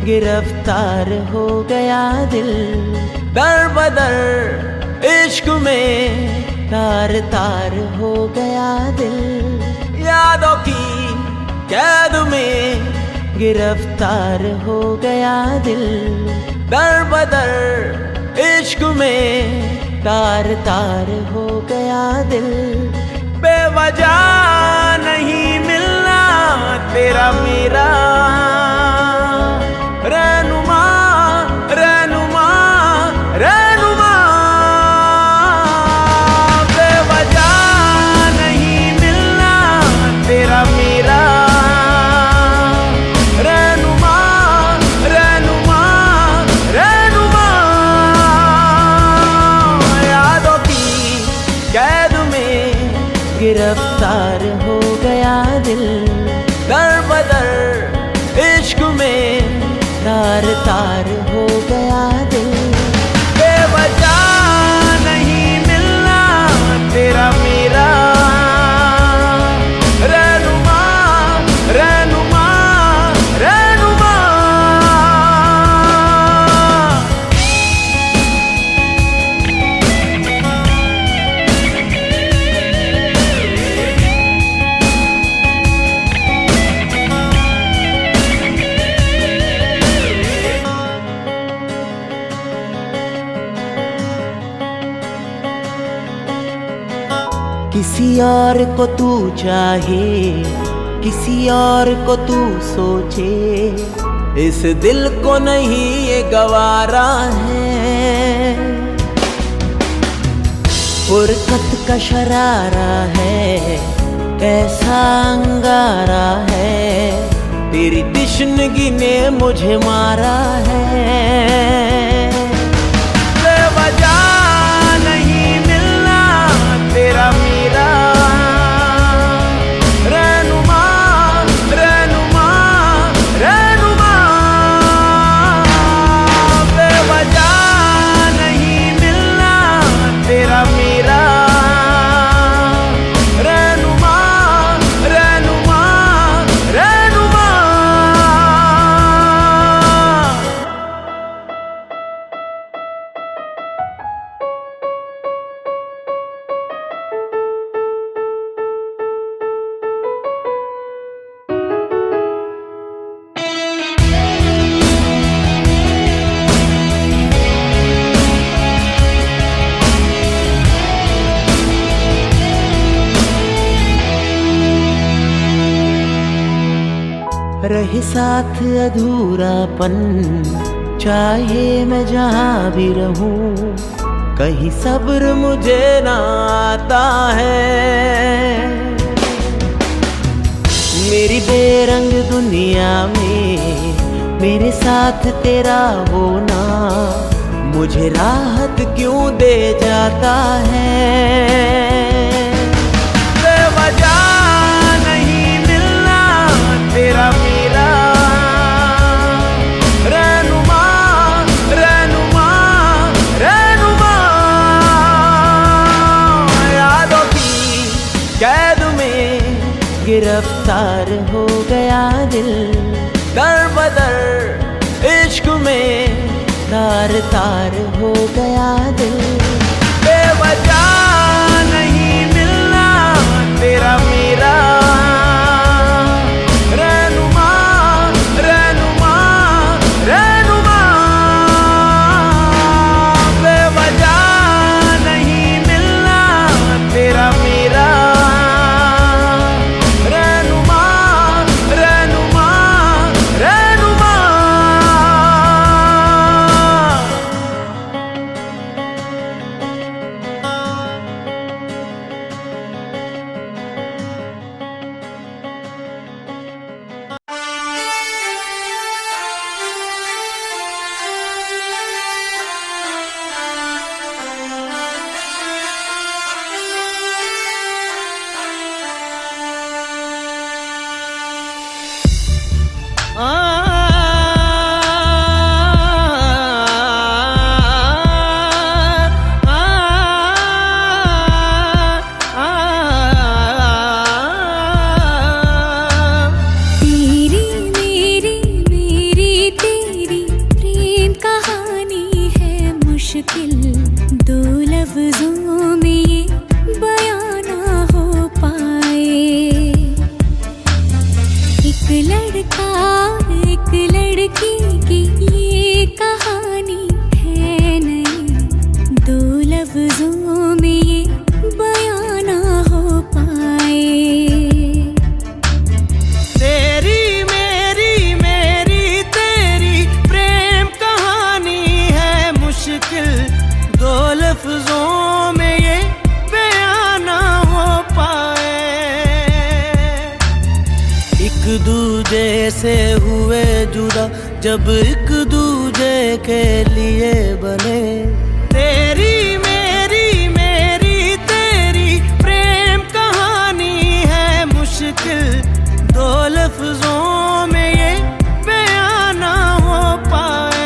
गिरफ्तार हो गया दिल। दर बदर इश्क में तार तार हो गया दिल। यादों की कैद में गिरफ्तार हो गया दिल। दर बदर इश्क में तार तार हो गया दिल। बेवजह नहीं मिलना तेरा मेरा रहनुमा रहनुमा रहनुमा। बेवजह नहीं मिलना तेरा मेरा रहनुमा रहनुमा रहनुमा। यादों की कैद में गिरफ्तार हो गया दिल। दर बदर इश्क में तार तार हो गया दिल। बेवजह नहीं मिलना तेरा मेरा रहनुमा रहनुमा रहनुमा। किसी और को तू चाहे, किसी और को तू सोचे, इस दिल को नहीं ये गवारा है। फुरकत का शरारा है, ऐसा अंगारा है, तेरी तिश्नगी ने मुझे मारा है। बेवजह नहीं मिलना तेरा मेरा रहनुमा रहनुमा रहनुमा। बेवजह नहीं मिलना तेरा मेरा रहनुमा रहनुमा रहनुमा। रहे साथ अधूरापन, चाहे मैं जहाँ भी रहूं, कहीं सब्र मुझे ना आता है। मेरी बेरंग दुनिया में मेरे साथ तेरा होना मुझे राहत क्यों दे जाता है। बेवजह नहीं मिलना तेरा मेरा रहनुमा रहनुमा रहनुमा। यादों की कैद में गिरफ्तार हो गया दिल। दर बदर इश्क में तार तार हो गया दिल। बेवजह नहीं मिलना तेरा मेरा रहनुमा रहनुमा रहनुमा। बेवजह नहीं मिलना तेरा मेरा रहनुमा रहनुमा रहनुमा। एक लड़का एक लड़की की ये कहानी है नई, दो लफ्जों में ये बयां ना हो पाए। तेरी मेरी मेरी तेरी प्रेम कहानी है मुश्किल, दो लफ्जों में ये बयां ना हो पाए। एक दूजे से हुए जुदा जब एक दूजे के लिए बने, तेरी मेरी मेरी तेरी प्रेम कहानी है मुश्किल, दो लफ्जों में ये बयां ना हो पाए।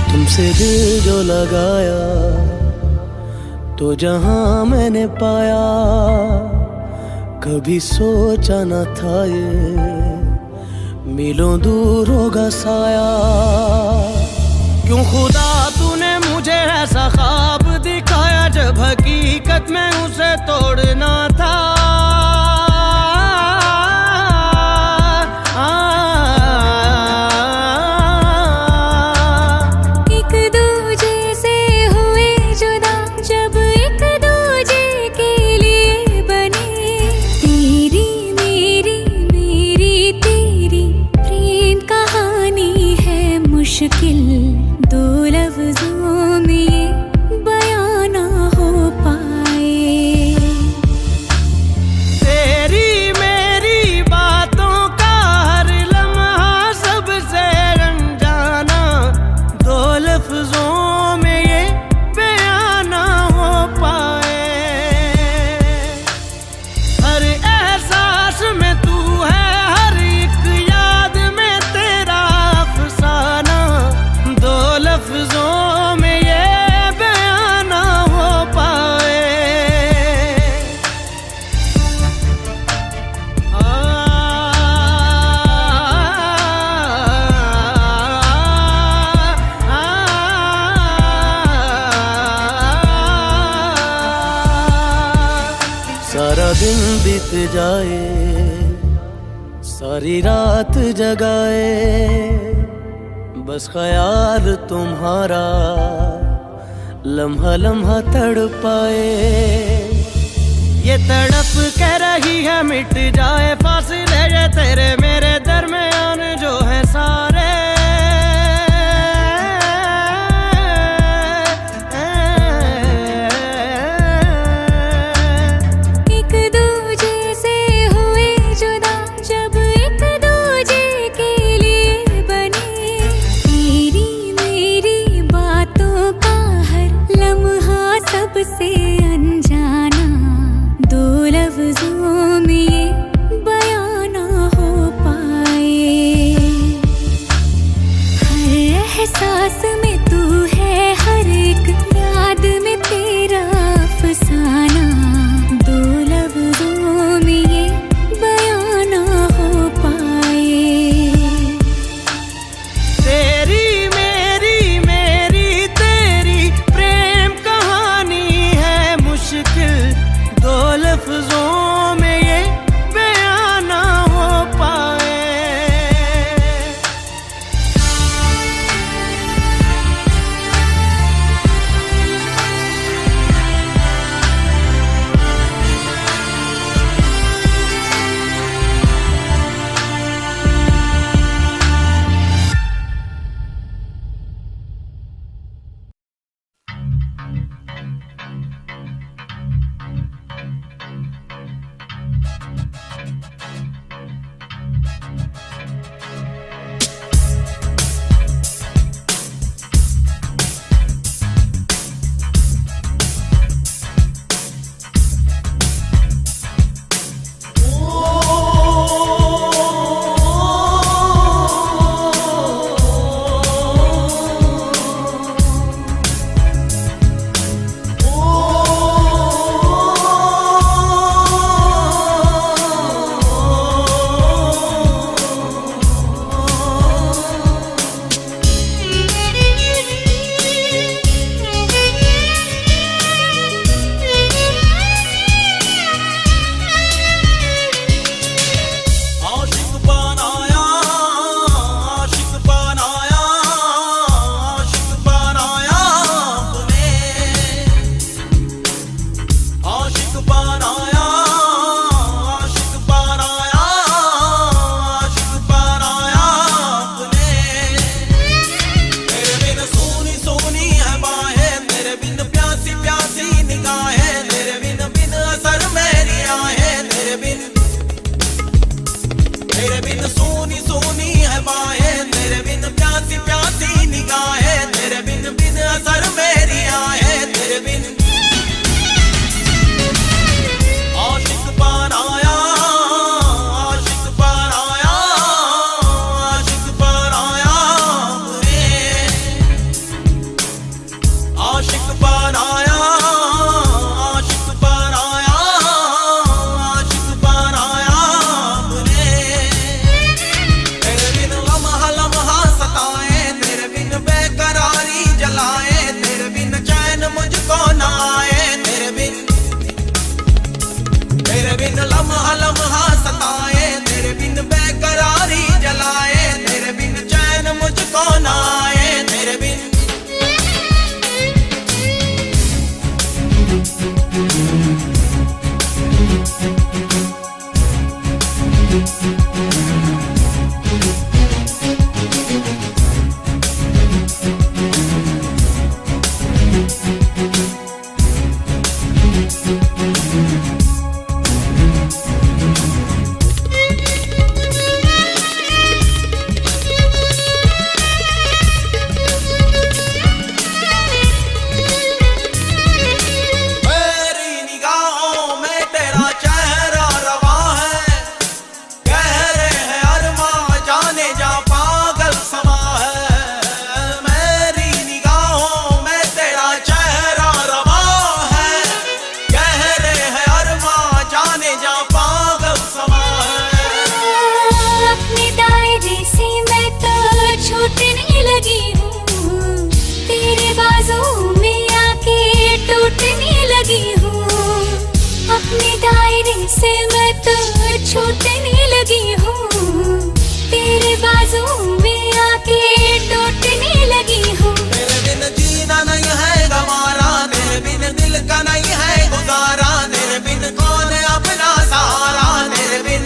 तुमसे दिल जो लगाया तो जहां मैंने पाया, कभी सोचा न था ये मिलों दूर होगा साया। क्यों खुदा तूने मुझे ऐसा ख्वाब दिखाया जब हकीकत में उसे तोड़ना था। मुश्किल दो लफ्जों में ये बयां ना हो पाए। तेरी मेरी बातों का हर लम्हा सबसे अनजाना, दो लफ्जों में ये बयां ना हो पाए। हर एहसास में तू है, हर एक याद में तेरा अफसाना, दो लफ्जों में ये बयां ना हो पाए। सारा दिन बीत जाए, सारी रात जगाए, बस ख्याल तुम्हारा लम्हा लम्हा तड़पाए। ये तड़प कह रही है मिट जाए फासले ये तेरे मेरे दरमियान जो है सारे। एक दूजे से हुए जुदा जब एक दूजे के लिए बने, तेरी मेरी बातों का हर लम्हा सबसे अनजाना, दो लफ्जों में ये बयां ना हो तेरे बिन सोनी सोनी है बाहें, तेरे बिन प्यासी प्यासी निगाहें, तेरे बिन बिन असर मेरी आए, तेरे बिन आशिक पार आया, आशिक पार आया, आशिक पार आया रे, आशिक पार आया, आशिक पार आया, आशिक पार आया रे। तेरे बिन लम्हा लम्हा सताए, तेरे बिन बेकरारी जलाए, तेरे बिन चैन मुझको ना आए, तेरे बिन लम्हा लम्हा सताए, तेरे बिन बेकरारी जलाए, तेरे बिन चैन मुझको ना आए, तेरे बिन छूटने लगी हूँ, तेरे बाजू में आके टूटने लगी हूँ। अपने दायरे से मैं तो छूटने लगी हूँ, तेरे बाजू में आके टूटने लगी हूँ। तेरे बिन जीना नहीं है गवारा, तेरे बिन दिल का नहीं है गुजारा, तेरे बिन कौन अपना सहारा, तेरे बिन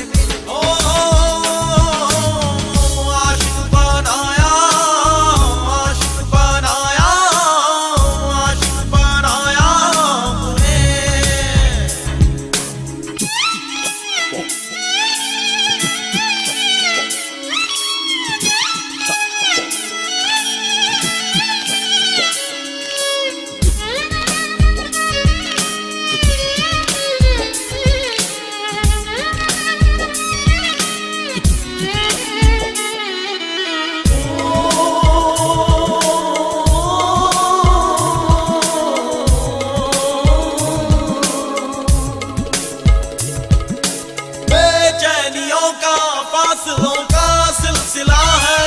फासलों का सिलसिला है,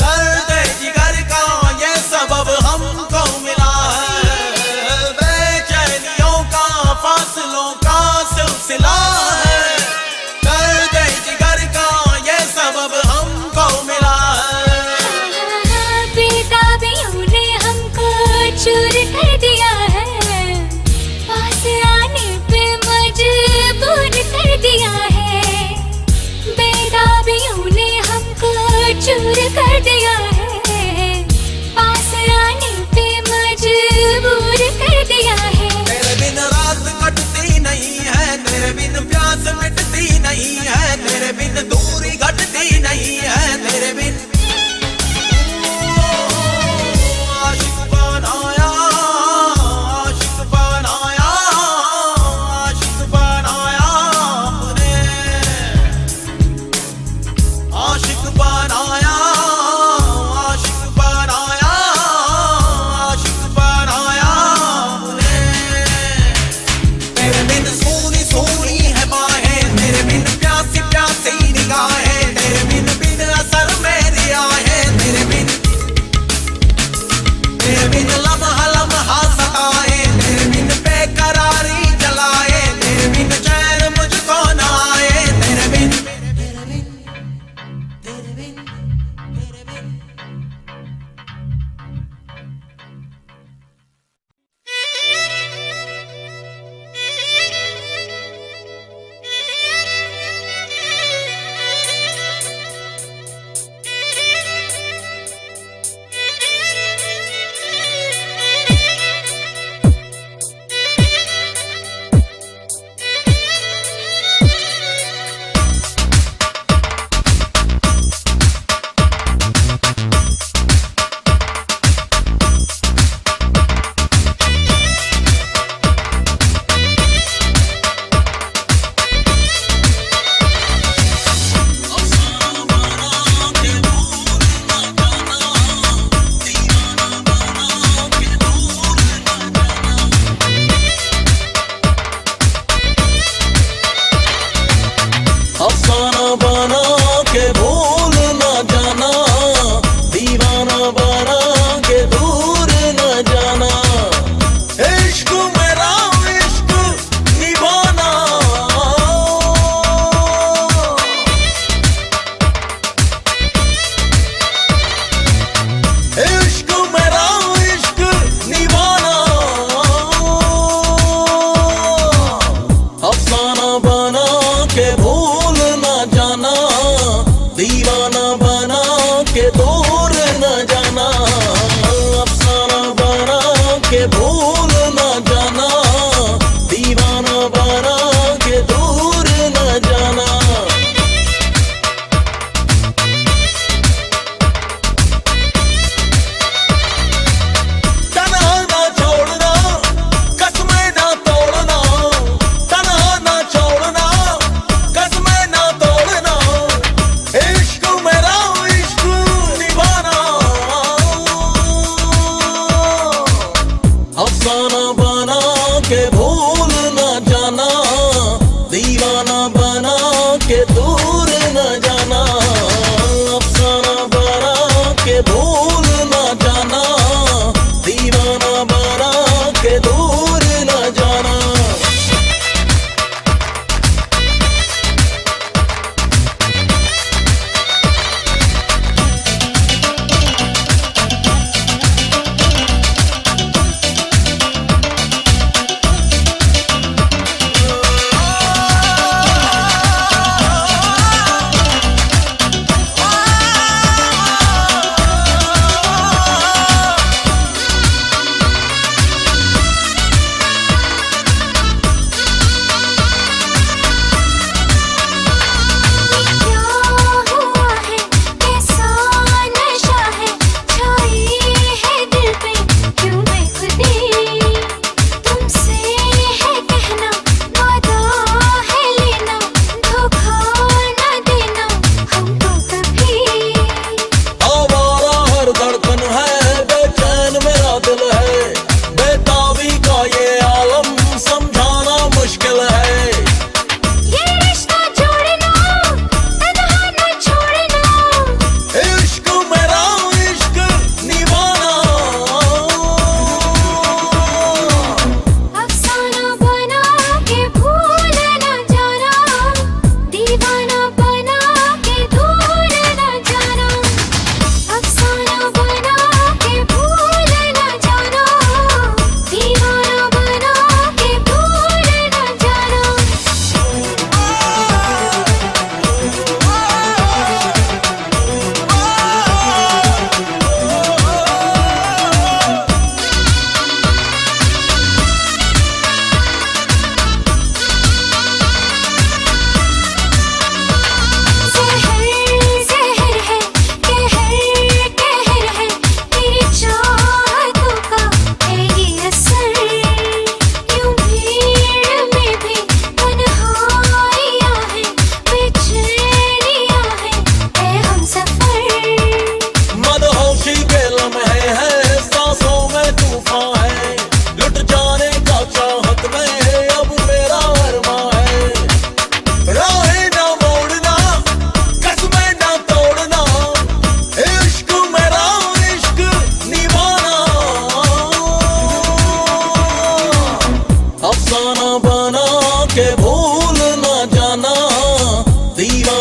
दर्द जिगर का ये सबब हमको मिला है। बेचैनियों का फासलों का सिलसिला है, दर्द जिगर का ये सबब हमको मिला है। बेताबियों ने हमको चूर कर दिया है, पास आने पे मजबूर कर दिया है। बेताबियों ने हमको चूर कर दिया है, पास आने पे मजबूर कर दिया है। तेरे बिन रात कटती नहीं है, तेरे बिन प्यास मिटती नहीं है, तेरे बिन दूरी घटती नहीं है, तेरे बिन आशिक बनाया, आशिक बनाया, आशिक बनाया रे, आशिक बनाया, आशिक बनाया, आशिक बनाया रे। तेरे बिन सोनी सोनी है बाहें, तेरे बिन प्यासी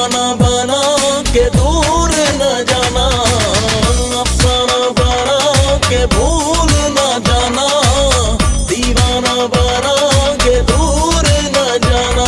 दीवाना बना के दूर न जाना, अफसाना बना के भूल न जाना, दीवाना बना के दूर न जाना।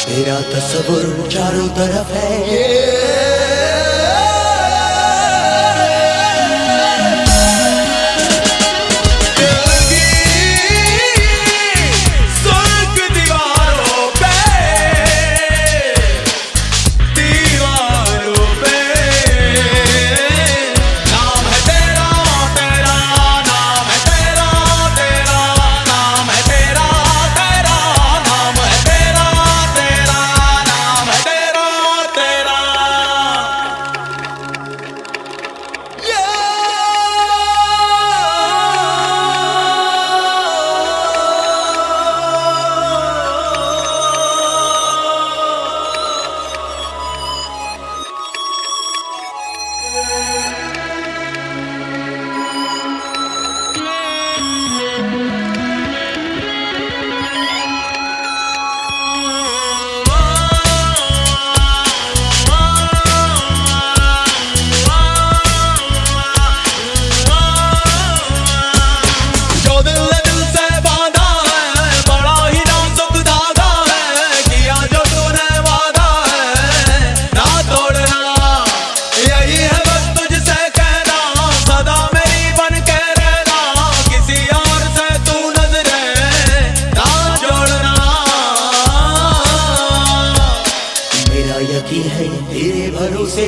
तेरा तस्वुर चारों तरफ है, यकीन है तेरे भरोसे।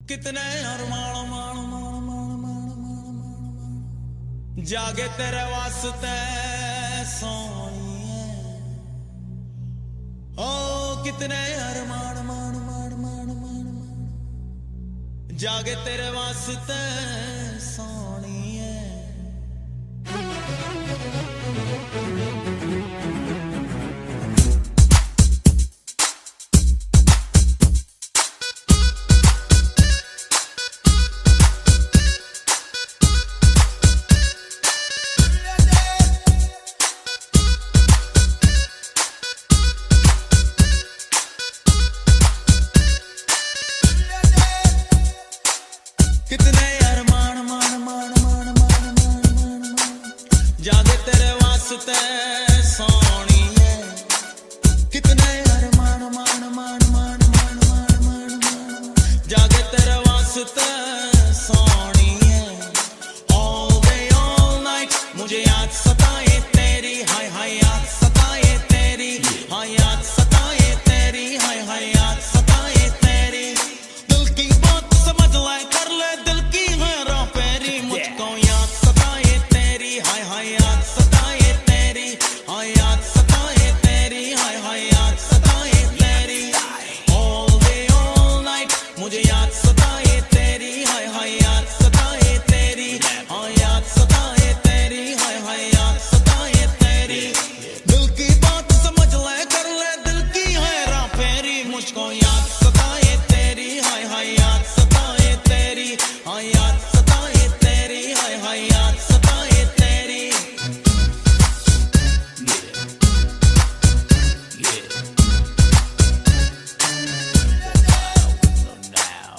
कितने अरमान मान मान मान मान मान जागे तेरे वास्ते सोनिए। ओ कितने अरमान मान मान मान मान मान जागे तेरे वास्ते सोनिए। कितने अरमान मान मान मान मान मान मान मान जागे तेरे वास्ते सोनिए। कितने अरमान मान मान मान मान मान मान मान जागे तेरे वास्ते सोनिए। All day all night मुझे याद सताए तेरी, हाय हाय याद सताए तेरी, हाय याद सताए तेरी, हाय हाय याद सताए तेरी। दिल की बात समझ ले कर ले दिल की हेरा फेरी, मुझको याद सताए तेरी, हाय हाय याद सताए तेरी, हाय याद सताए तेरी, हाय हाय याद सताए तेरी। All day all night मुझे याद सताए तेरी, हाय हाय याद सताए तेरी, हाय याद सताए तेरी, हाय हाय याद सताए तेरी। दिल की बात समझ ले कर ले दिल की हेरा फेरी, मुझको याद सताए तेरी, हाय हाय याद सताए तेरी, हाय याद सताए तेरी, हाय हाय याद सताए तेरी।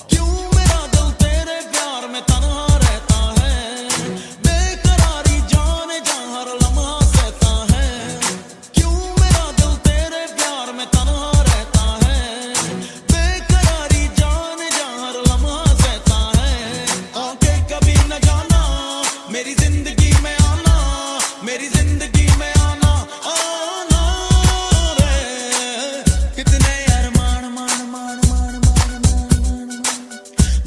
क्यों मेरा दिल तेरे प्यार में तन्हा रहता है, बेकरारी जाने जा हर लम्हा सहता है। क्यों मेरा दिल तेरे प्यार में तन्हा रहता है, बेकरारी जाने जा हर लम्हा सहता है। आके कभी न जाना मेरी जिंदगी में आना, मेरी जिंदगी में आना आना रे। कितने अरमान मान मान मान मान मान मान मान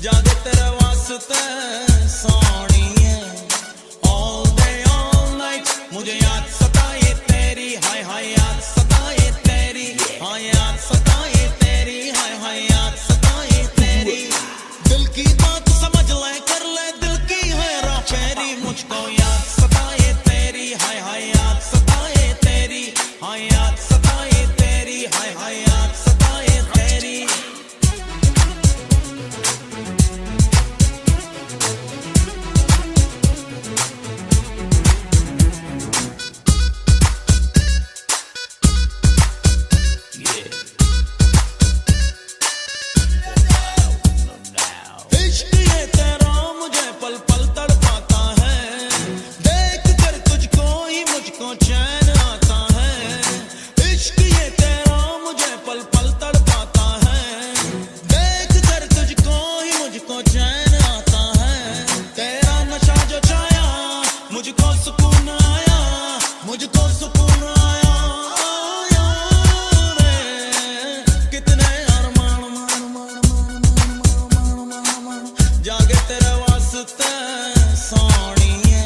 जागे तेरे वास्ते सोनिए। All day all night मुझे याद सताए तेरी, हाय हाय याद सताए तेरी, हाय याद सताए तेरी, हाय हाय याद सताए तेरी। दिल की बात समझ ले कर ले दिल की हेरा फेरी, मुझको याद सताए तेरी, हाय हाय याद सताए तेरी, हाय याद सताए तेरी, हाय हाय याद सताए तेरी। इश्क ये तेरा मुझे पल पल तड़पाता है, देख कर तुझको ही मुझको चैन आता है। इश्क ये तेरा मुझे पल पल तड़पाता है, देख कर तुझको ही मुझको चैन आता है। तेरा नशा जो छाया मुझको सुकून आया, मुझको सुकून आया आया रे। कितने अरमान मान मान मान मान मान मान मान जागे तेरे वास्ते सोनिए।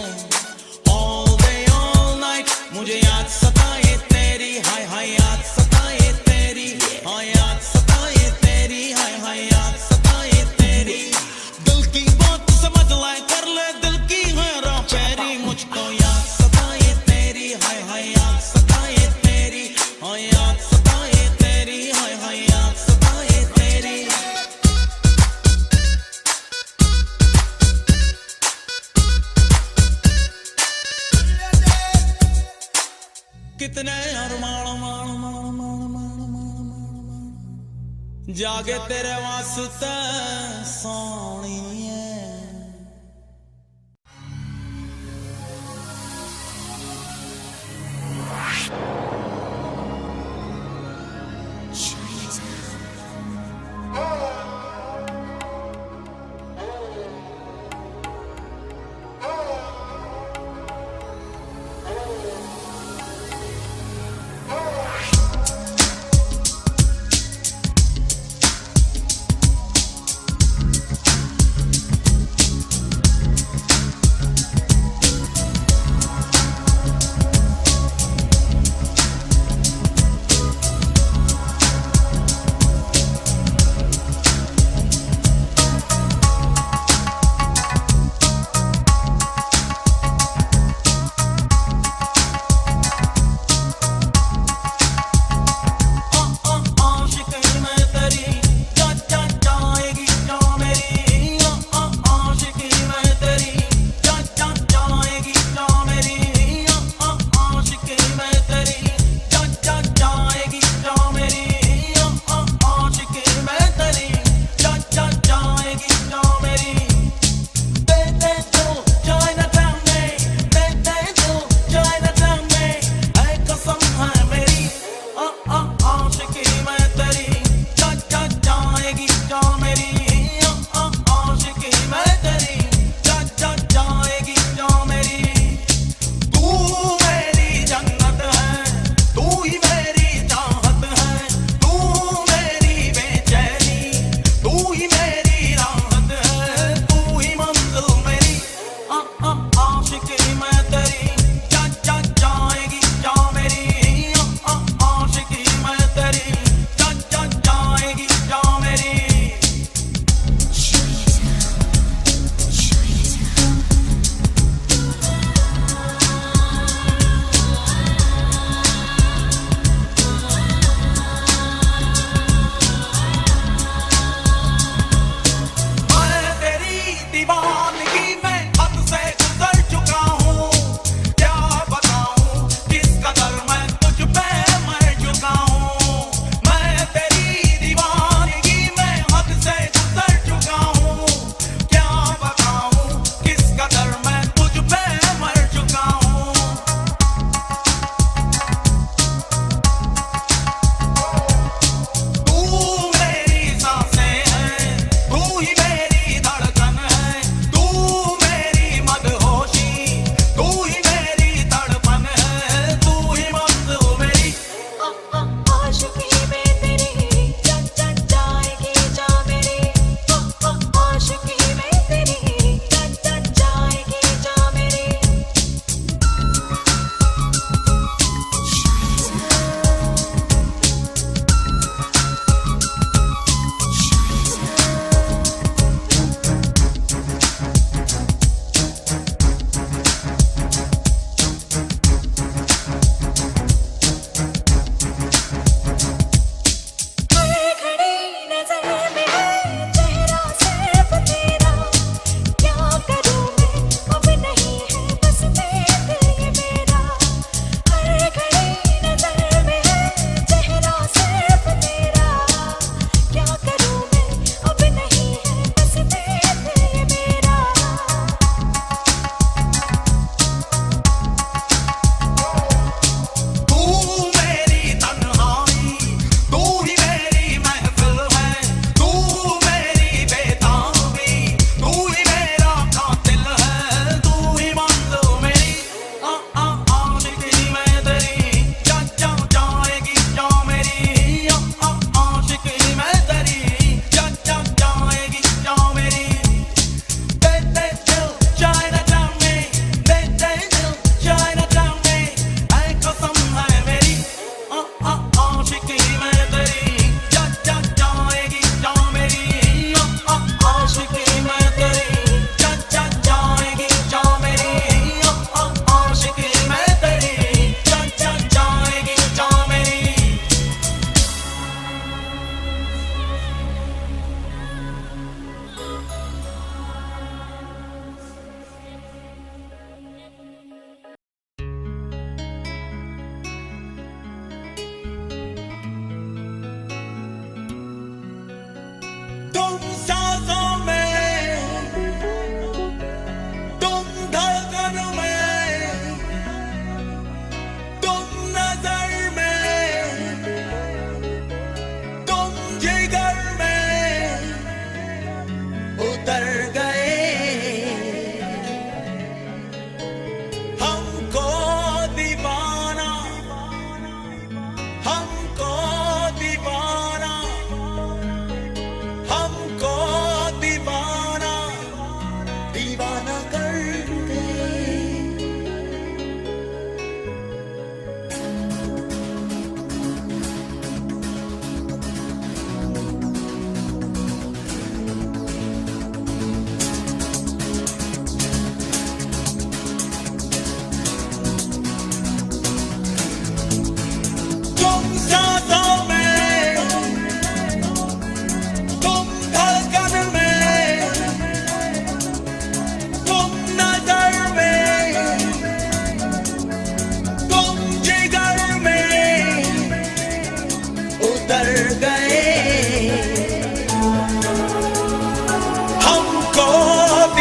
All day all night मुझे याद सताए तेरी, हाय हाय याद सताए तेरी, हाय याद सताए तेरी, हाय हाय याद सताए तेरी। दिल की बात समझ ले कर ले दिल की हेरा फेरी, मुझको याद सताए तेरी, हाय हाय याद सताए तेरी, हाय याद सताए तेरी, हाय हाय याद सताए तेरी। कितने अरमान मान मान मान मान मान मान मान जागे तेरे वास्ते सोनिए।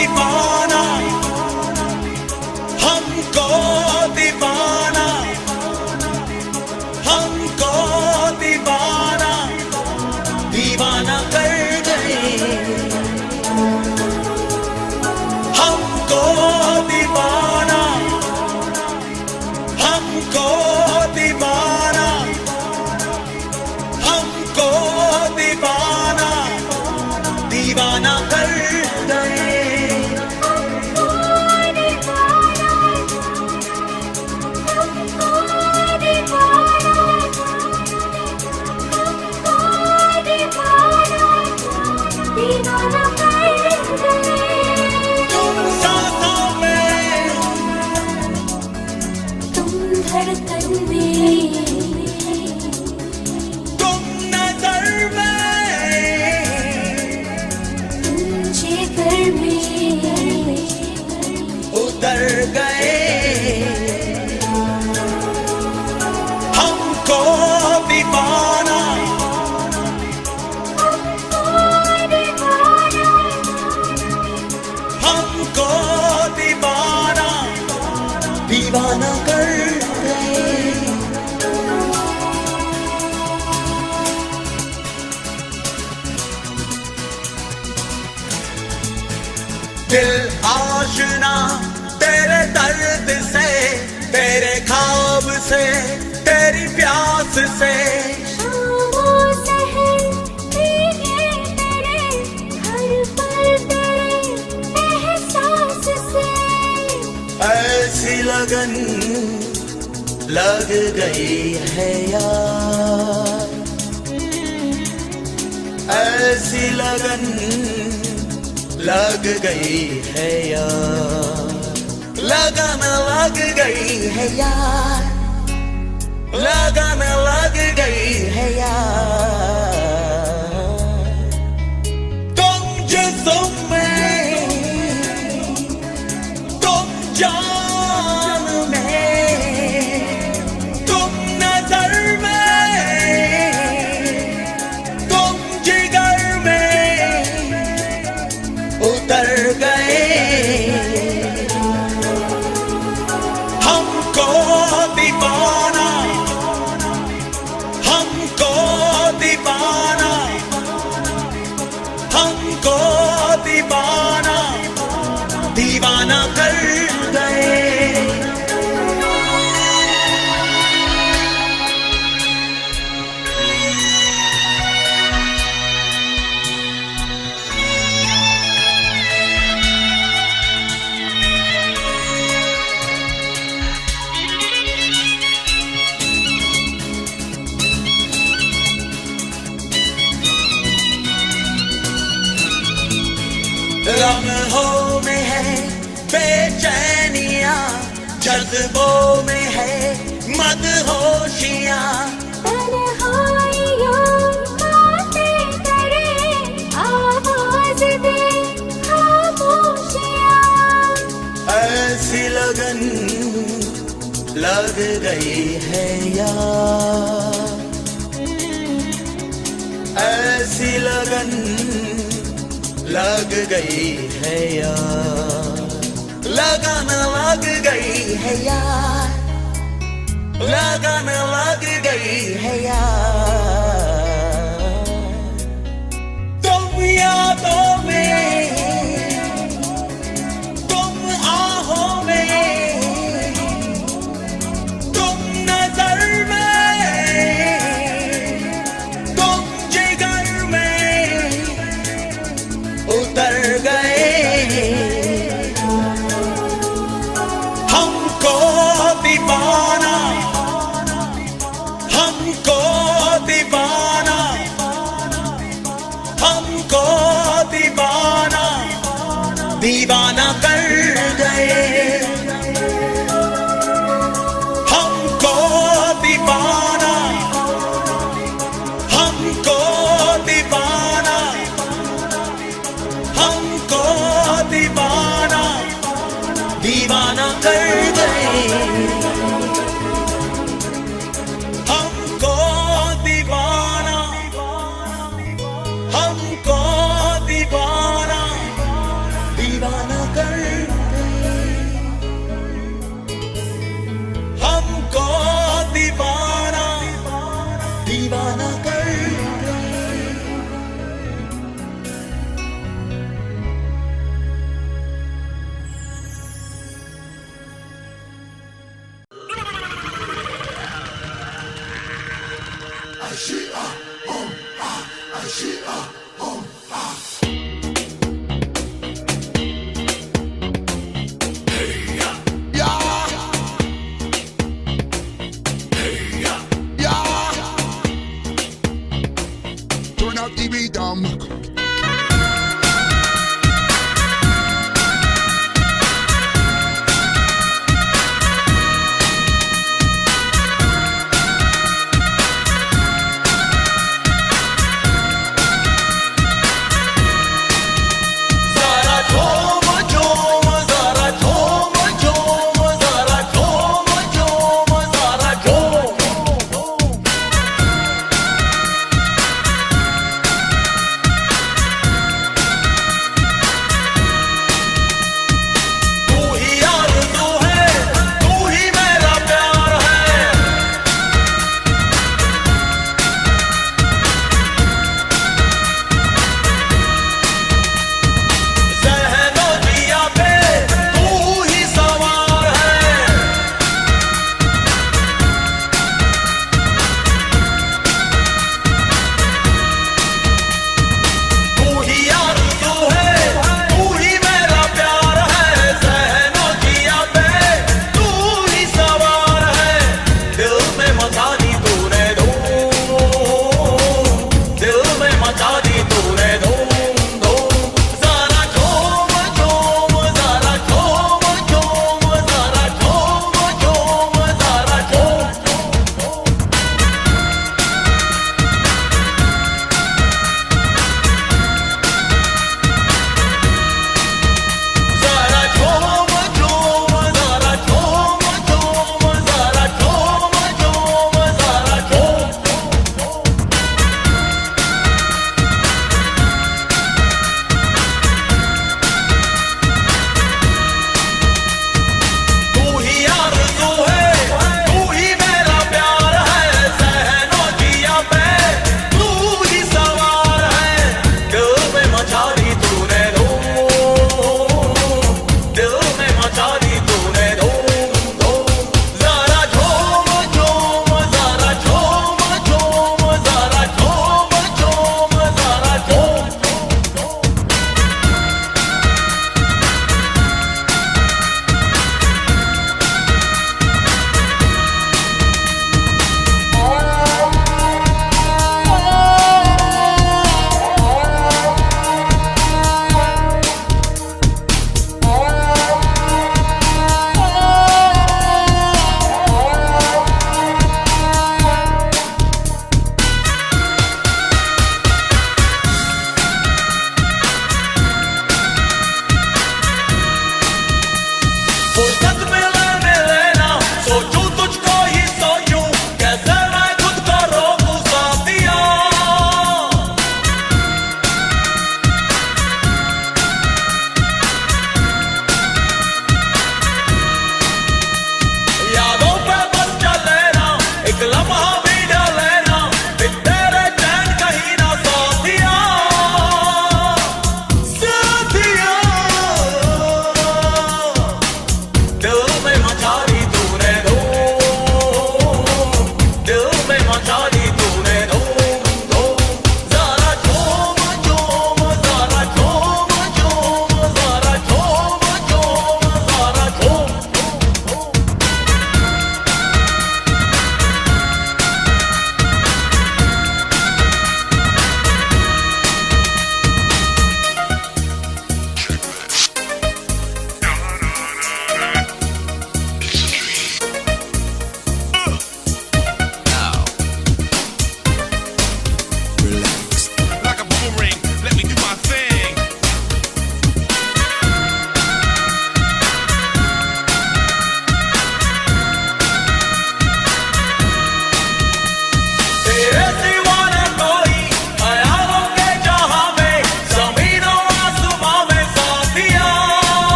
दीवाना, हमको दीवाना, हमको दीवाना, दीवाना कर गए, हमको दीवाना, हमको दीवाना, हमको दीवाना, दीवाना कर गए। तुम सांसों में, तुम धड़कन में, तुम नजर में, तुम जिगर में उतर गए, हमको दीवाना, हमको दीवाना, दीवाना कर गए। दिल आशना तेरे दर्द से, तेरे ख्वाब से, तेरी प्यास से, शामों सहर भीगे तेरे, हर पल तेरे एहसास से। ऐसी लगन लग गई है यार, ऐसी लगन लग गई है यार, लगन लग गई है यार, लगन लग गई है यार। तुम जिस्म में, तुम जान में, तुम नजर में, तुम जिगर में उतर गए, हमको दीवाना, हमको दीवाना, हमको दीवाना, दीवाना कर गए। लम्हों में है बेचैनियां, जज्बों में है मदहोशियां, तन्हाइयों बातें करे, आवाज दे खामोशियां। ऐसी लगन लग गई है यार, ऐसी लगन लग गई है यार, लगन लग गई है यार, लगन लग गई है यार। तुम यादों में, तुम आहों में, तुम नजर में, तुम जिगर में उतर गए, हमको दीवाना, हमको दीवाना, हमको दीवाना, दीवाना कर गए, हमको दीवाना, हमको दीवाना, हमको दीवाना, दीवाना कर गए, हमको दीवाना, हमको दीवाना, दीवाना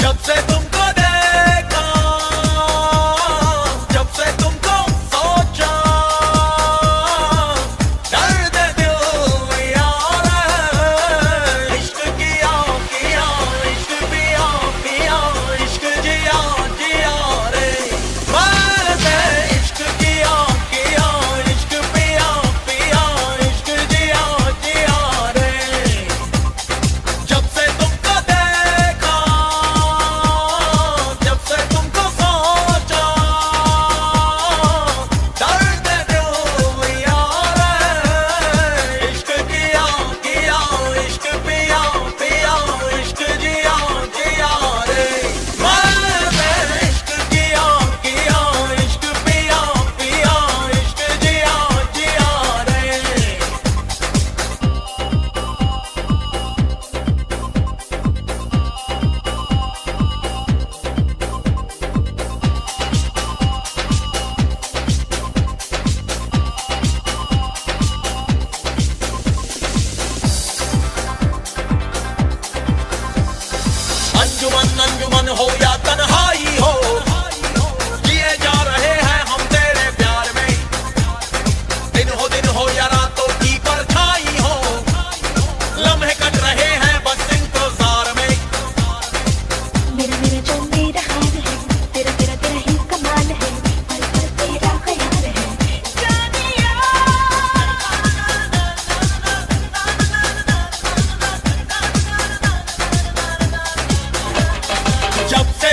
जब से तुमको देखा, जब से तुमको सोचा, दर्द दिल में यार है। इश्क किया किया, इश्क पिया पिया, इश्क जिया जिया रे। मैंने इश्क किया किया, इश्क पिया पिया, इश्क जिया जिया रे। जब से तुमको देखा, जब से तुमको सोचा, दर्द दिल में यार है। इश्क किया किया, इश्क पिया पिया, इश्क जिया जिया रे। मैंने इश्क किया किया, इश्क पिया पिया, इश्क जिया जिया रे। अंजुमन अंजुमन हो या तन्हाई हो, जिए जा रहे हैं हम तेरे प्यार में। दिन हो या रातों की परछाई हो, लम्हे कट रहे हैं बस इंतजार में। मेरा मेरा जो मेरा हाल है, तेरा तेरा तेरा ही कमाल है, पल पल तेरा ख्याल है जानिया। जब से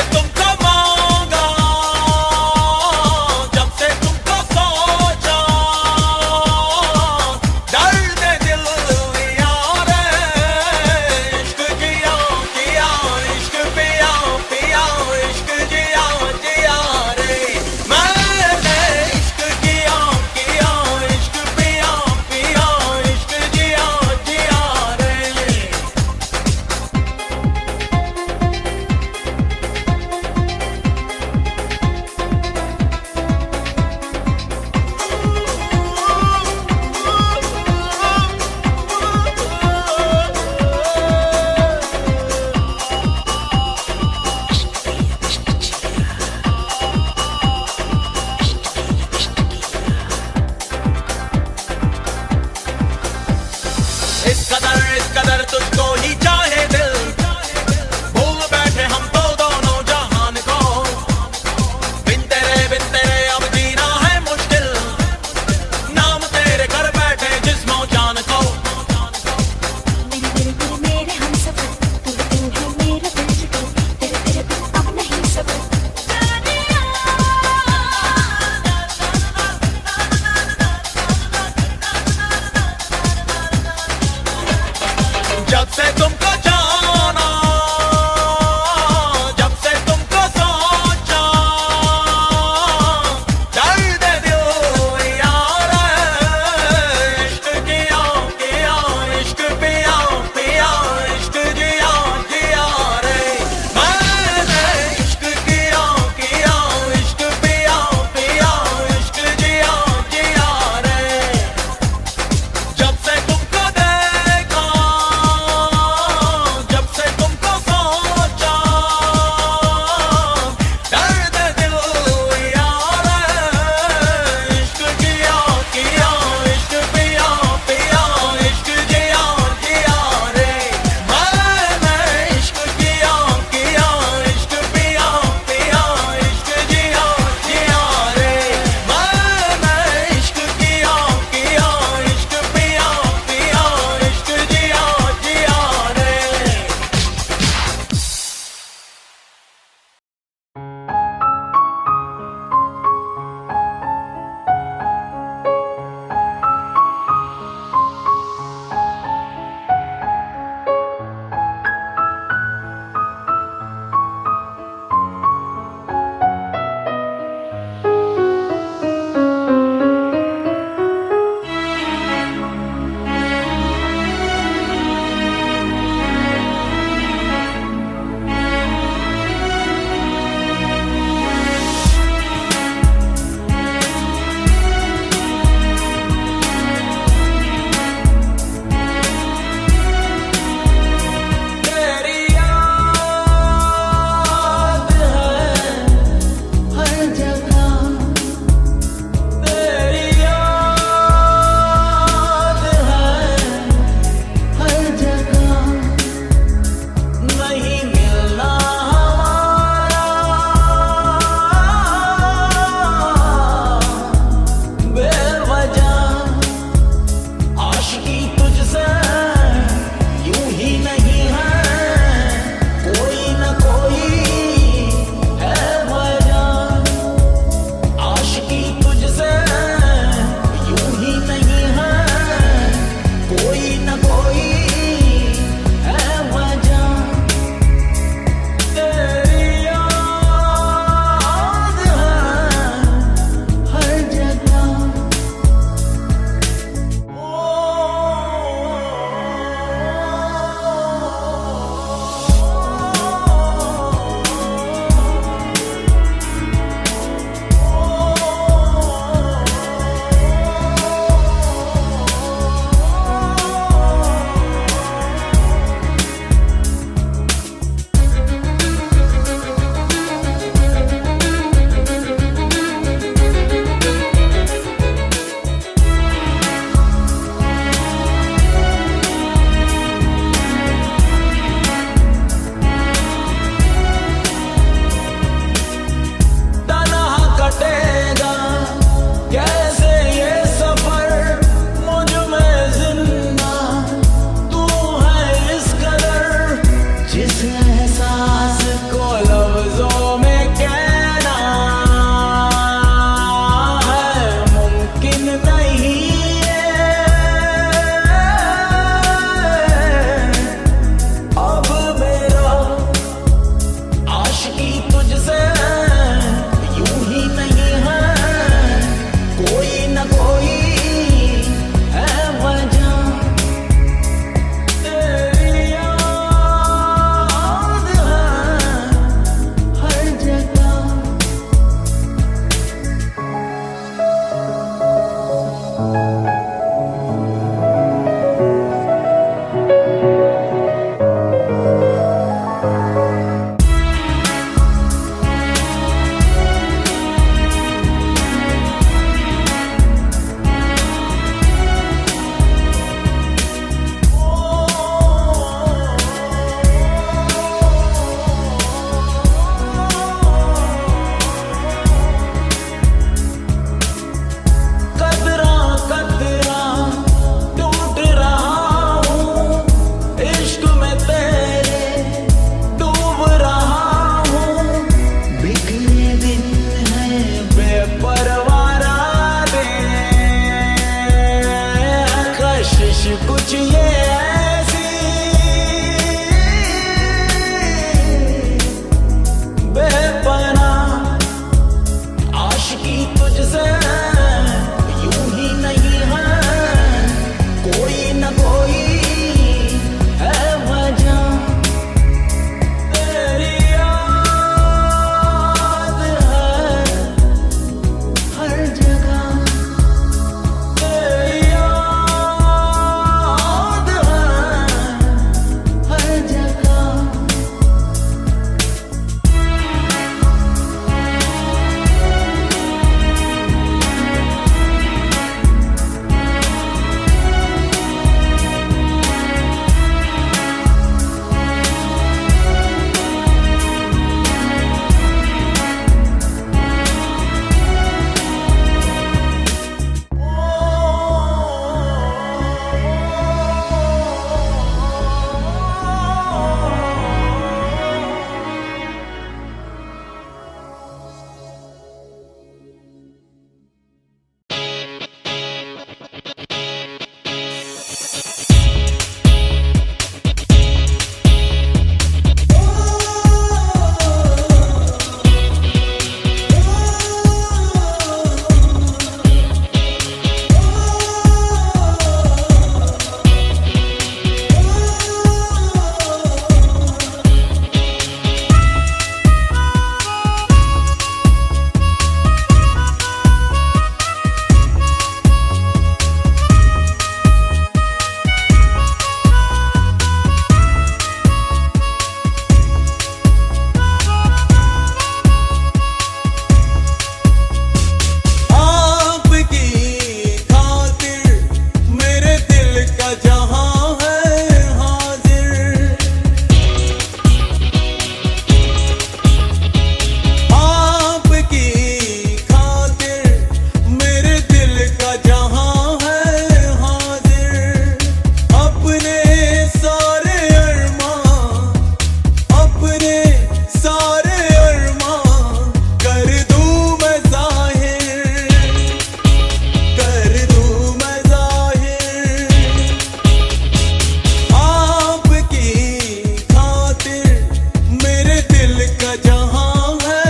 दिल का जहां है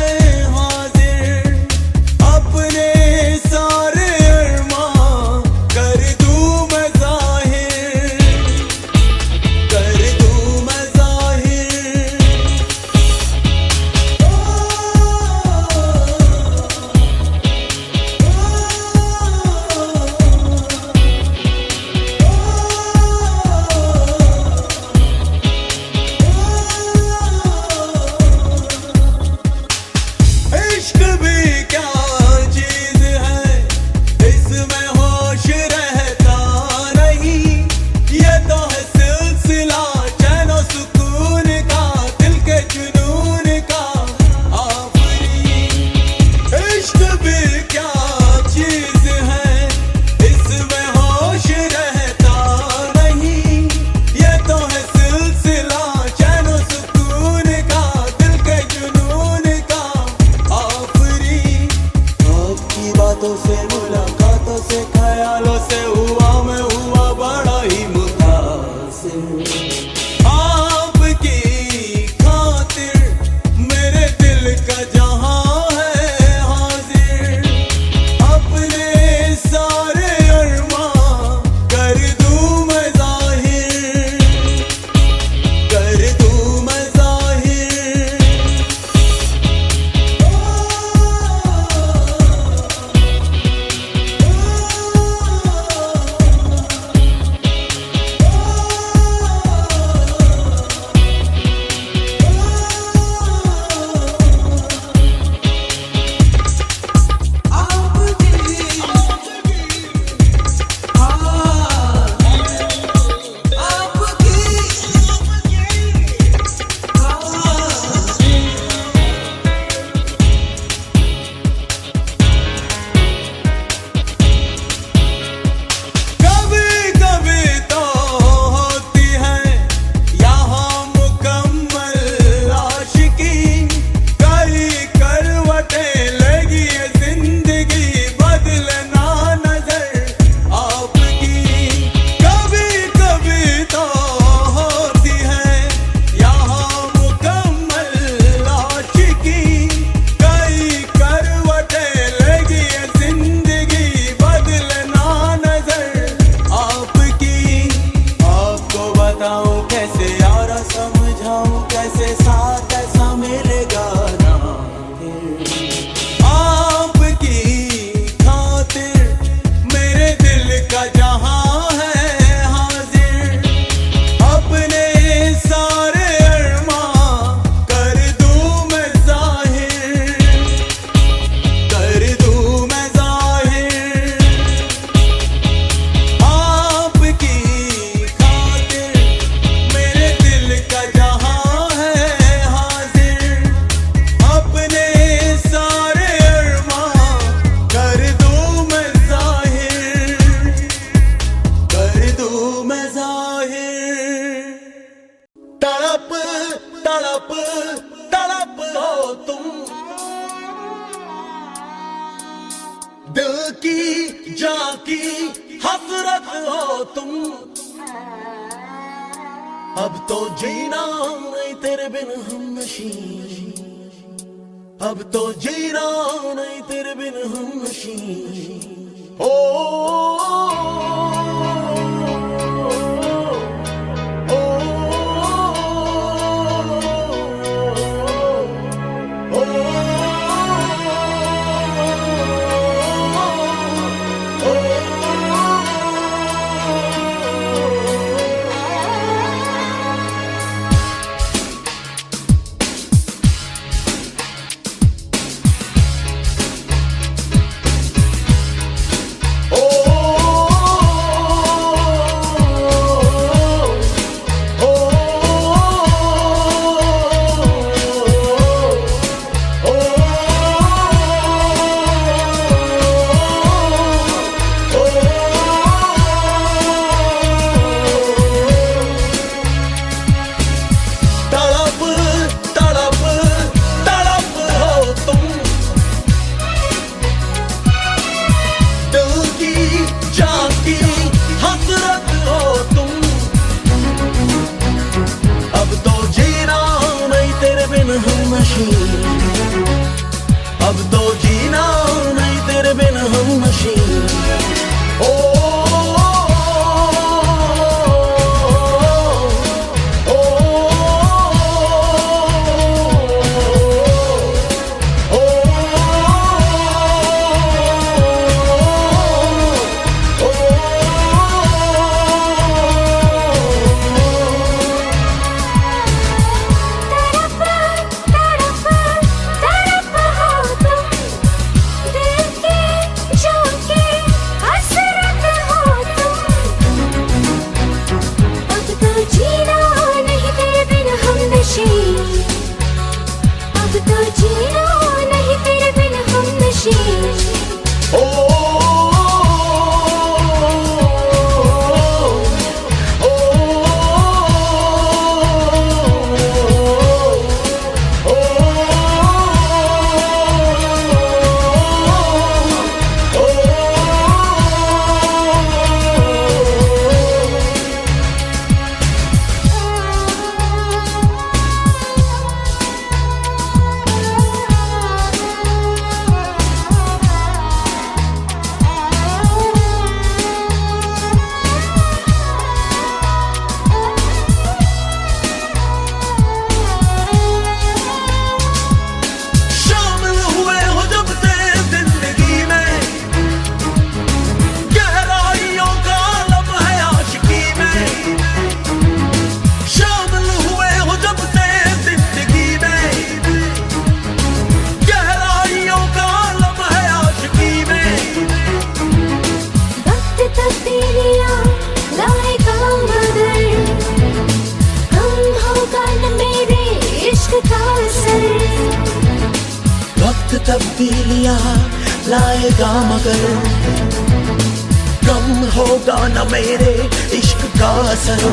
हाजिर, अपने सारे अरमां कर दूं मैं जाहिर, कर दूं मैं जाहिर। इश्क भी क्या चीज है, इसमें होश रहता नहीं, ये तो है सिलसिला चैन और सुकून का, दिल के जुनून का आफरी। इश्क भी क्या चीज है, इसमें होश रहता नहीं, ये तो है सिलसिला चैन और सुकून का, दिल के जुनून का आफरी। आपकी बातों से मुलाकातों से ख्यालों से हुआ मैं हुआ बड़ा ही मुतासिर, आपकी खातिर मेरे दिल का जहां है हाजिर, अपने सारे अरमां कर दूं मैं जाहिर, कर दूं मैं जाहिर। कभी कभी तो होती है यहाँ मुकम्मल आशिकी, कई करवटें लगी है जिंदगी बदलना नजर आपकी। कभी कभी तो होती है यहाँ मुकम्मल आशिकी, कई करवटें लगी है जिंदगी बदलना नजर आपकी। आपको बताऊं कैसे यारा समझाऊं कैसे साथ ऐसा मिलेगा ना फिर, आपकी खातिर मेरे दिल का जहां है हाजिर, अपने सारे अरमां कर दूं मैं जाहिर, कर दूं मैं जाहिर। आपकी खातिर मेरे दिल का जहां है हाजिर, अपने सारे अरमां कर दूं मैं जाहिर, कर दूं मैं जाहिर। तड़प तड़प तड़प हो तुम, दिल की जान की हसरत हो तुम, अब तो जीना नहीं तेरे बिन हमनशी, अब तो जीना नहीं तेरे बिन हमनशी। ओ नशी, अब तो जीना नहीं तेरे बिन हम नशी। ओ तब्दीलियां लाएगा मगर कम होगा न मेरे इश्क का असर।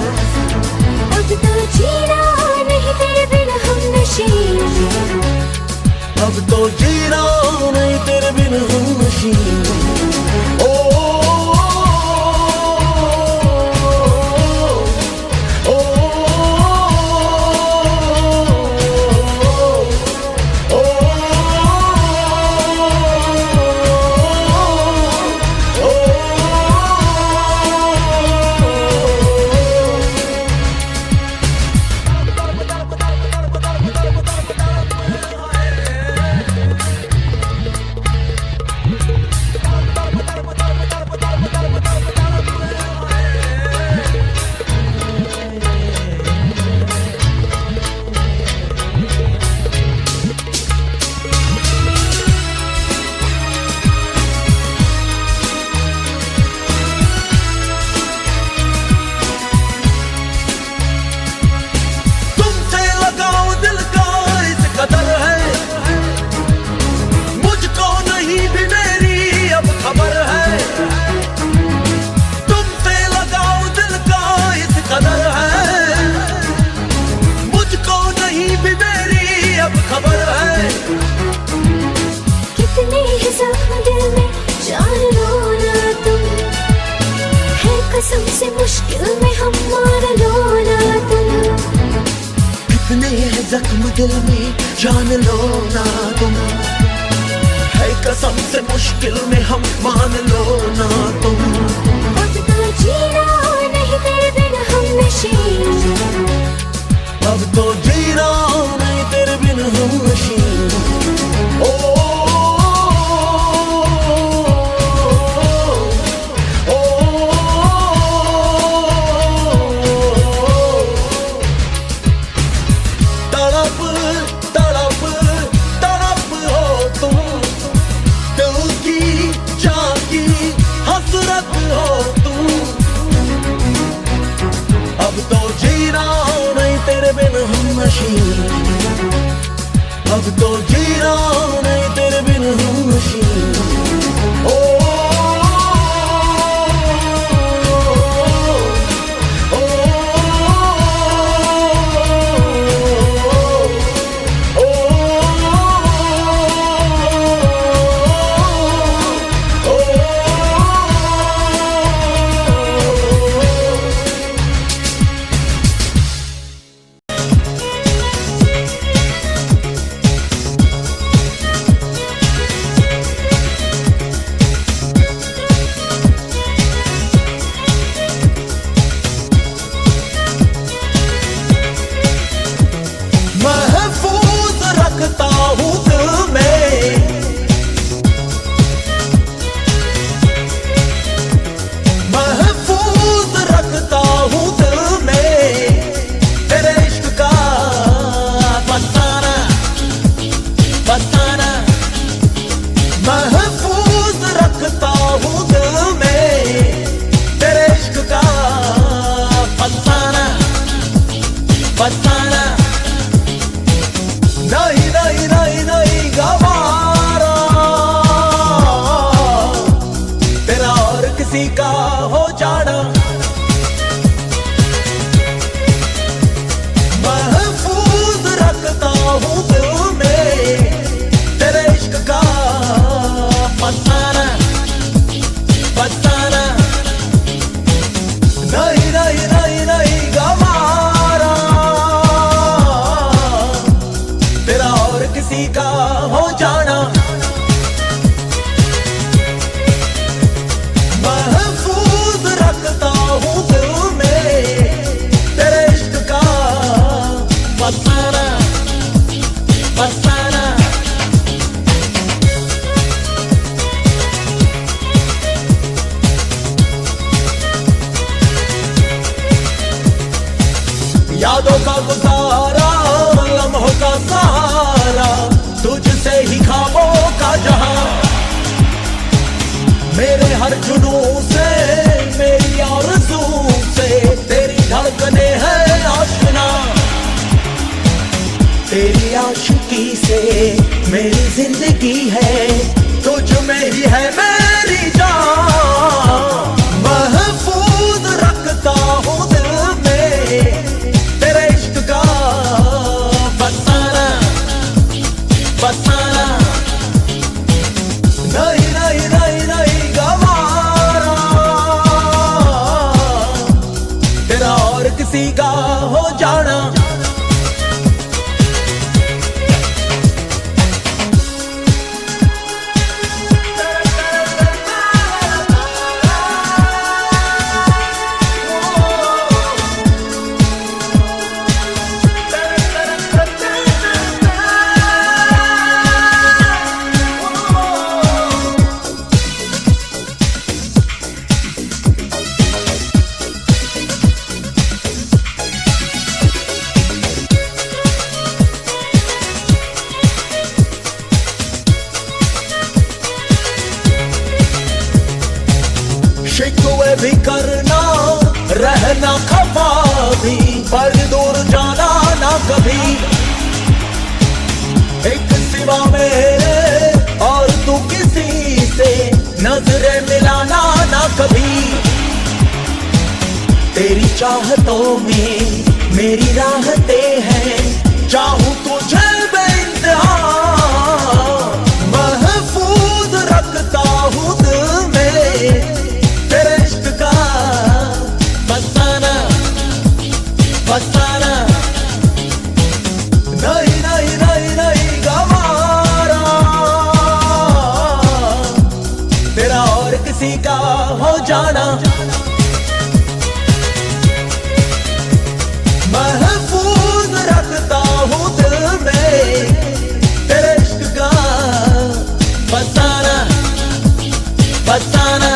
अब तो जीना नहीं तेरे बिन हम नशी, अब तो जीना नहीं तेरे बिन हम नशी। ओ सबसे मुश्किल में हम मान लो ना तुम, कितने हैं जख्म दिल में जान लो ना तुम, है कसम से मुश्किल में हम मान लो ना तुम। अब तो जीना नहीं तेरे बिन हम नशी, अब तो जीना नहीं तेरे बिन हम नशी। ओ अब तो जीना नहीं तेरे बिन हम नशी। ओ किसी का हो जाना महफूज रखता हूँ दिल में तेरे इश्क का फसाना फसाना। यादों का गुजारा लम्हों का सहारा तुझसे ही ख्वाबों का जहां मेरे हर जुनूं से मेरी आरज़ू से तेरी धड़कने हैं आशना तेरी आशिकी से मेरी जिंदगी है तुझ में ही है मेरी जान महफूज रखता हूँ दिल में तेरे इश्क का फसाना फसाना। नहीं नहीं नहीं नहीं गवारा तेरा और किसी का हो जाना शिकवे भी करना रहना खफा भी पर दूर जाना ना कभी एक सिवा मेरे और तू किसी से नजरें मिलाना ना कभी तेरी चाहतों में मेरी राहतें हैं चाहूं तुझे बेइंतहा महफूज रखता हूँ दिल में तेरे इश्क का फसाना फसाना। नहीं नहीं नहीं नहीं गवारा तेरा और किसी का हो जाना महफूज रखता हूँ दिल में तेरे इश्क का फसाना फसाना।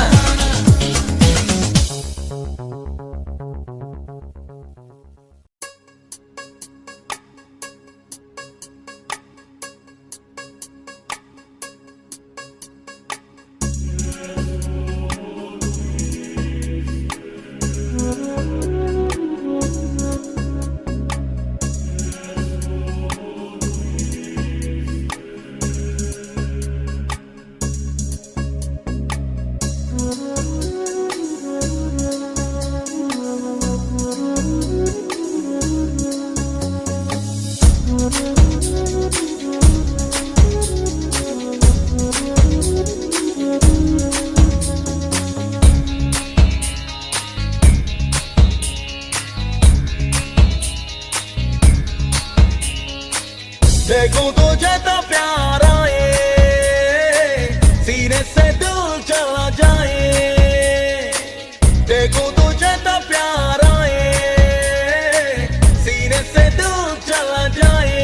देखूं तुझे तो प्यार आए सीने से दिल चला जाए देखूं तुझे तो प्यार आए सीने से दिल चला जाए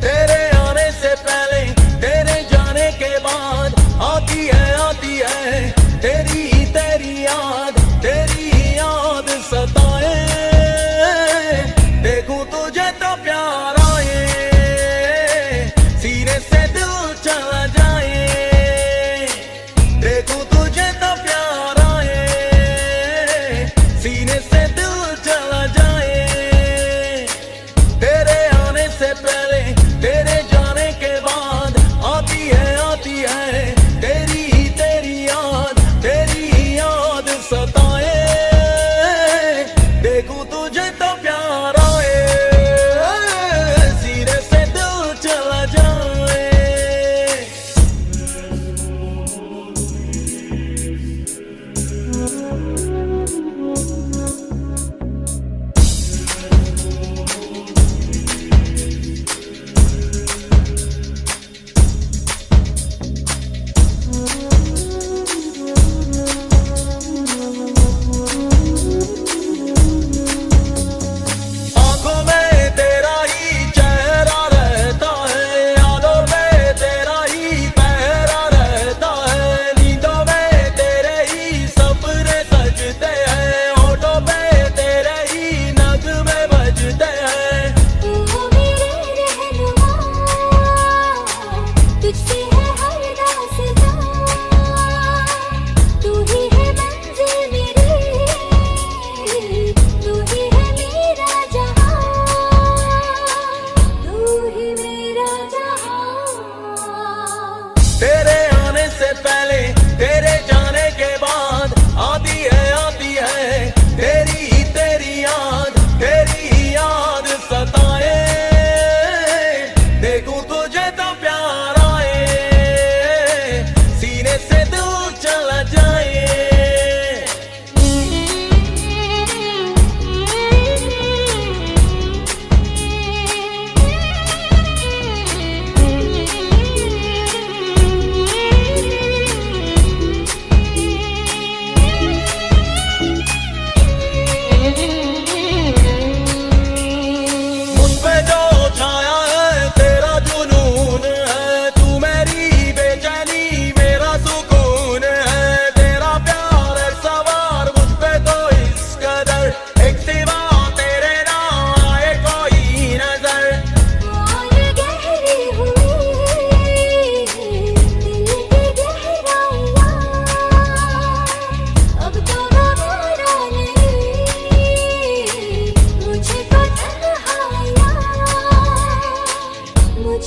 तेरे आने से पहले तेरे जाने के बाद आती है तेरी तेरी याद सताए देखूं तुझे तो प्यार आए सीने से दिल चला जाए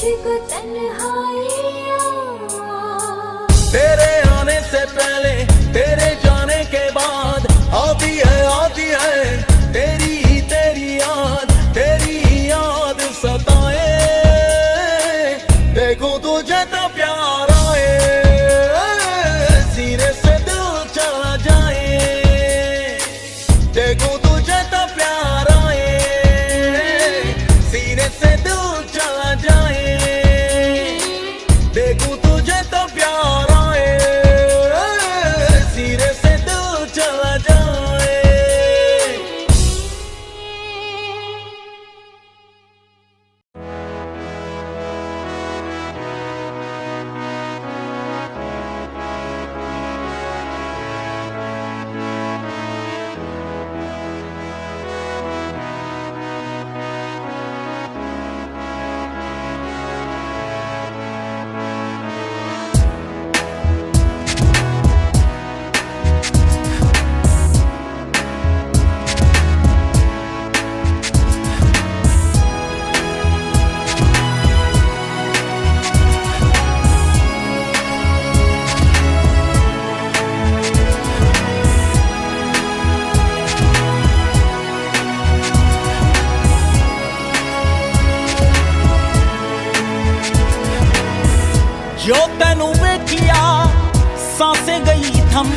मुझको तन्हाइयाँ। तेरे आने से पहले तेरे जाने के बाद आती है तेरी याद सताए। देखो तुझे तो प्यार आए, सीने से दिल चला जाए। देखो तुझे तो प्यार आए, सीने से दिल चला जाए। देखो तुझे तो प्यार आए, सीने से दिल चला जाए। जो तेनू वेखिया सांसें गई थम,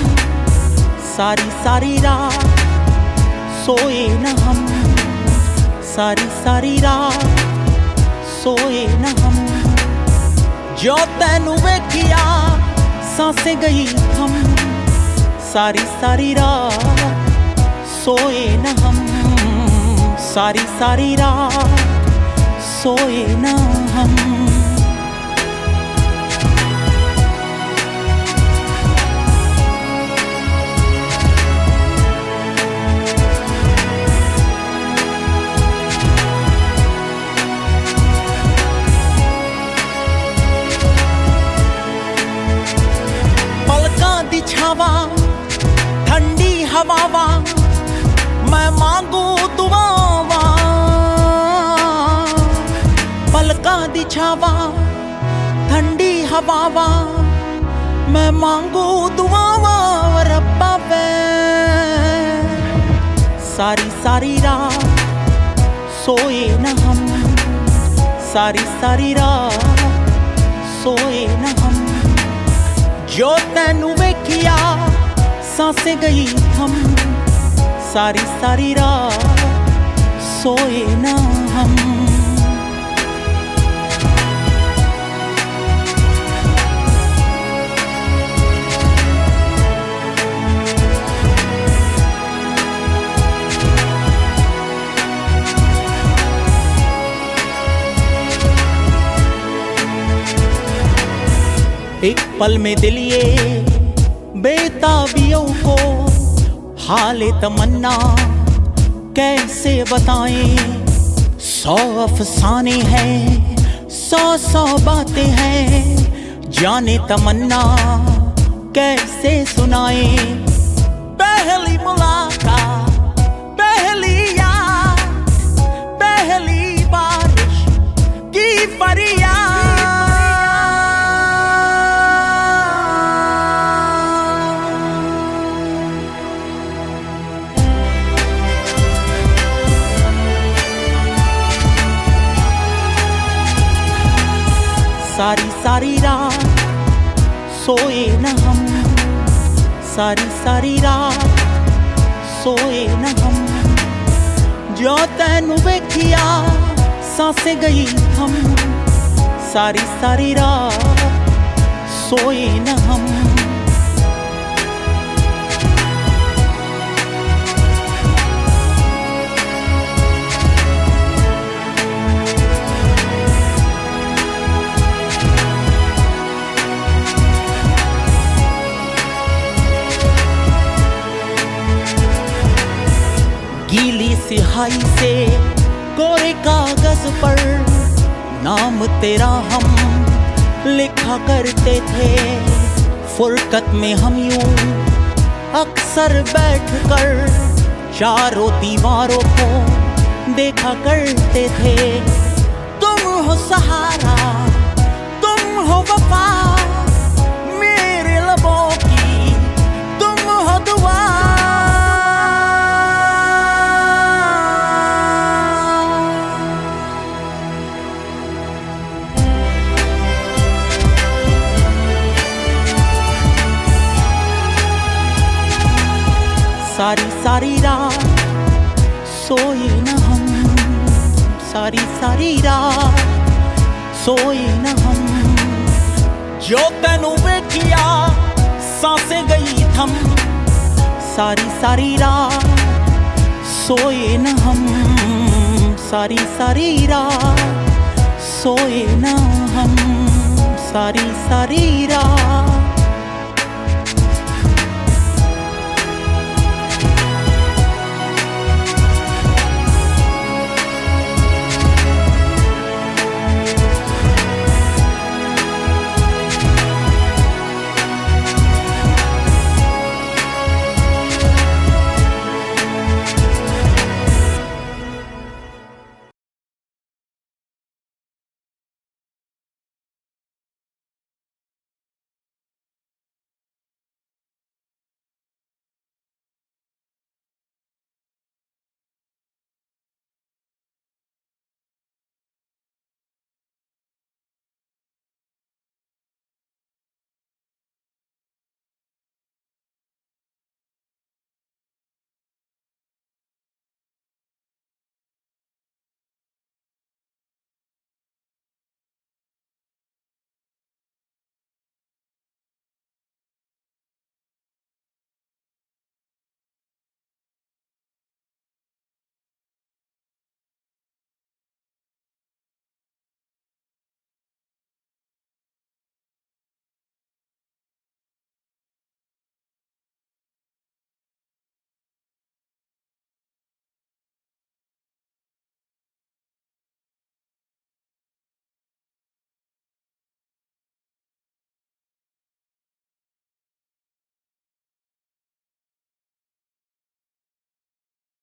सारी रात सोए न हम, सारी रात सोए न हम। जो तेनू वेखिया सांसें गई थम, सारी रात सोए न हम, सारी रात सोए न हम। छावा ठंडी हवावा मैं मांगू दुआवा, पलका दी छावा ठंडी हवावा मैं मांगू दुआवा। रब्बा वे सारी रात सोए न हम, सारी रात सोए न हम। जो तेनू वेखिया सांसें गई थम, सारी रात सोए न हम। एक पल में दिल ये बेताबियों को हाले तमन्ना कैसे बताएं। 100 अफसाने हैं, 100 बातें हैं, जाने तमन्ना कैसे सुनाएं। पहली मुलाकात, पहली याद, पहली बारिश की फरियाद। सारी रात सोए न हम, सारी रात सोए न हम। जो तेनू वेखिया सांसें गई थम, सारी रात सोए न हम। गीली सिहाई से कोरे कागज पर नाम तेरा हम लिखा करते थे। फुरकत में हम यूं अक्सर बैठकर चारों दीवारों को देखा करते थे। तुम हो सहारा सारी सारी रात सोए न हम, सारी सारी रात सोए न हम। जो तेनू वेखिया सांसें गई थम, सारी सारी रात सोए न हम, सारी सारी रात सोए न हम, सारी सारी रात।